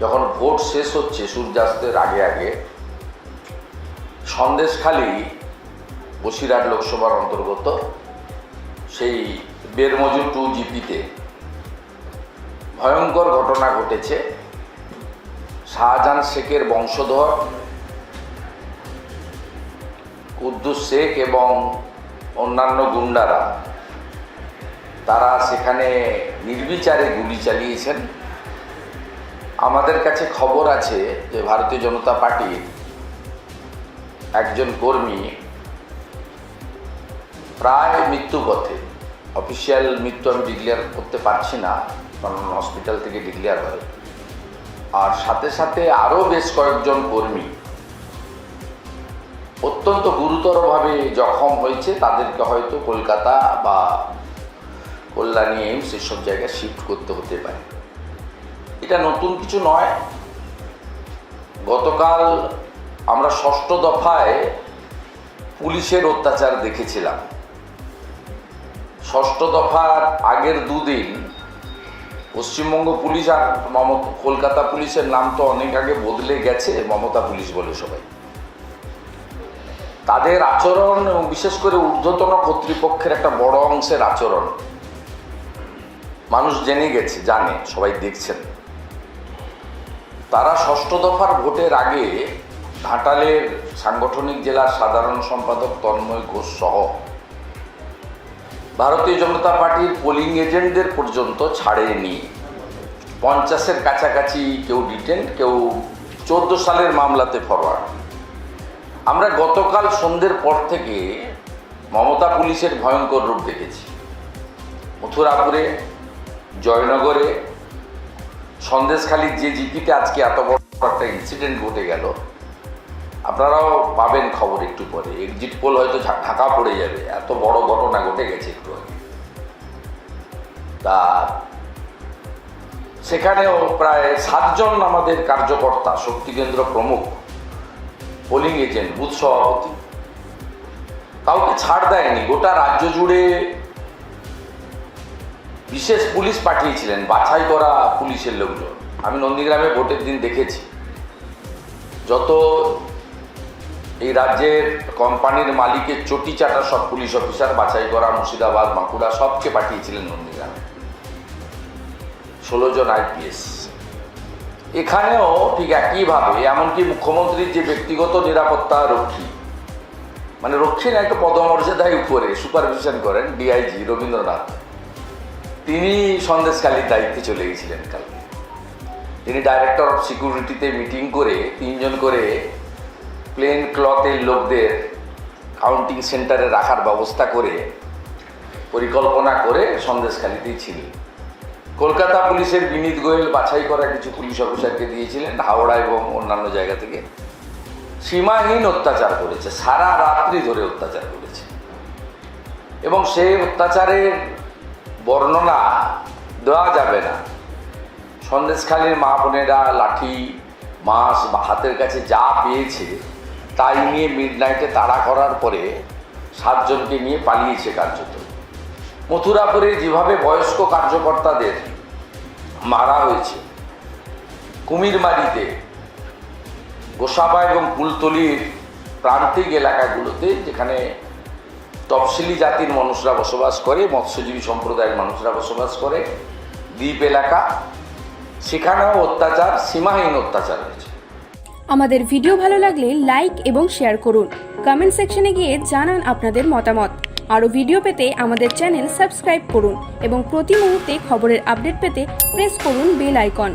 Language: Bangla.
যখন ভোট শেষ হচ্ছে সূর্যাস্তের আগে আগে সন্দেশখালী বসিরহাট লোকসভার অন্তর্গত সেই বেরমজু 2 জিপিতে ভয়ঙ্কর ঘটনা ঘটেছে। শাহজাহান শেখের বংশধর কুদ্দুস শেখ এবং অন্যান্য গুন্ডারা তারা সেখানে নির্বিচারে গুলি চালিয়েছেন। আমাদের কাছে খবর আছে যে ভারতীয় জনতা পার্টির একজন কর্মী প্রায় মৃত্যুপথে। অফিসিয়াল মৃত্যু আমি ডিক্লেয়ার করতে পারছি না, কারণ হসপিটাল থেকে ডিক্লেয়ার হয়। আর সাথে সাথে আরও বেশ কয়েকজন কর্মী অত্যন্ত গুরুতরভাবে জখম হয়েছে। তাদেরকে হয়তো কলকাতা বা কল্যাণী এইমস এসব জায়গায় শিফট করতে হতে পারে। এটা নতুন কিছু নয়। গতকাল আমরা 6ষ্ঠ দফায় পুলিশের অত্যাচার দেখেছিলাম। 6ষ্ঠ দফার আগের দুদিন পশ্চিমবঙ্গ পুলিশ আর কলকাতা পুলিশের নাম তো অনেক আগে বদলে গেছে, মমতা পুলিশ বলে সবাই। তাদের আচরণ এবং বিশেষ করে ঊর্ধ্বতন কর্তৃপক্ষের একটা বড় অংশের আচরণ মানুষ জেনে গেছে, জানে, সবাই দেখছেন। তারা 6ষ্ঠ দফার ভোটের আগে ঘাটালের সাংগঠনিক জেলার সাধারণ সম্পাদক তন্ময় ঘোষ সহ ভারতীয় জনতা পার্টির পোলিং এজেন্টদের পর্যন্ত ছাড়েনি। 50-এর কাছাকাছি কেউ ডিটেন, কেউ 14 সালের মামলাতে ফরওয়ার্ড। আমরা গতকাল সন্ধ্যের পর থেকে মমতা পুলিশের ভয়ঙ্কর রূপ দেখেছি। মথুরাপুরে, জয়নগরে, সন্দেশখালীর যে জিপিতে আজকে এত বড় একটা ইনসিডেন্ট ঘটে গেল, আপনারাও পাবেন খবর একটু পরে। এক্সিট পোল হয়তো ঢাকা পড়ে যাবে, এত বড় ঘটনা ঘটে গেছে একটু আগে। তা সেখানেও প্রায় 7 জন আমাদের কার্যকর্তা, শক্তিকেন্দ্র প্রমুখ, পোলিং এজেন্ট, বুথ সভাপতি, কাউকে ছাড় দেয়নি। গোটা রাজ্য জুড়ে বিশেষ পুলিশ পাঠিয়েছিলেন, বাছাই করা পুলিশের লোকজন। আমি নন্দীগ্রামে ভোটের দিন দেখেছি, যত এই রাজ্যের কোম্পানির মালিকের চটি চাটা সব পুলিশ অফিসার বাছাই করা, মুর্শিদাবাদ, বাঁকুড়া সবকে পাঠিয়েছিলেন নন্দীগ্রামে। 16 জন IPS। এখানেও ঠিক একইভাবে, এমনকি মুখ্যমন্ত্রীর যে ব্যক্তিগত নিরাপত্তা রক্ষী, মানে রক্ষী না, একটা পদমর্যাদায় উপরে সুপারভিশন করেন DIG রবীন্দ্রনাথ, তিনি সন্দেশখালীর দায়িত্বে চলে গেছিলেন কালকে। তিনি ডাইরেক্টর অফ সিকিউরিটিতে মিটিং করে 3 জন করে প্লেন ক্লথের লোকদের কাউন্টিং সেন্টারে রাখার ব্যবস্থা করে পরিকল্পনা করে সন্দেশখালীতেই ছিলেন। কলকাতা পুলিশের বিনীত গোয়েল বাছাই করা কিছু পুলিশ অফিসারকে দিয়েছিলেন হাওড়া এবং অন্যান্য জায়গা থেকে। সীমাহীন অত্যাচার করেছে, সারা রাত্রি ধরে অত্যাচার করেছে, এবং সেই অত্যাচারের বর্ণনা দেওয়া যাবে না। সন্দেশখালীর মা বোনেরা লাঠি, মাছ বা হাতের কাছে যা পেয়েছে তাই নিয়ে মিডনাইটে তাড়া করার পরে 7 জনকে নিয়ে পালিয়েছে কার্যত। মথুরাপুরে যেভাবে বয়স্ক কার্যকর্তাদের মারা হয়েছে, কুমিরমারিতে, গোসাবা এবং কুলতলির প্রান্তিক এলাকাগুলোতে যেখানে তফসিলি জাতির মানুষরা বসবাস করে, মৎস্যজীবী সম্প্রদায়ের মানুষরা বসবাস করে, দ্বীপ এলাকা, সেখানেও অত্যাচার, সীমাহীন অত্যাচার হয়েছে। আমাদের ভিডিও ভালো লাগলে লাইক এবং শেয়ার করুন। কমেন্ট সেকশনে গিয়ে জানান আপনাদের মতামত। আরও ভিডিও পেতে আমাদের চ্যানেল সাবস্ক্রাইব করুন এবং প্রতি মুহূর্তে খবরের আপডেট পেতে প্রেস করুন বেল আইকন।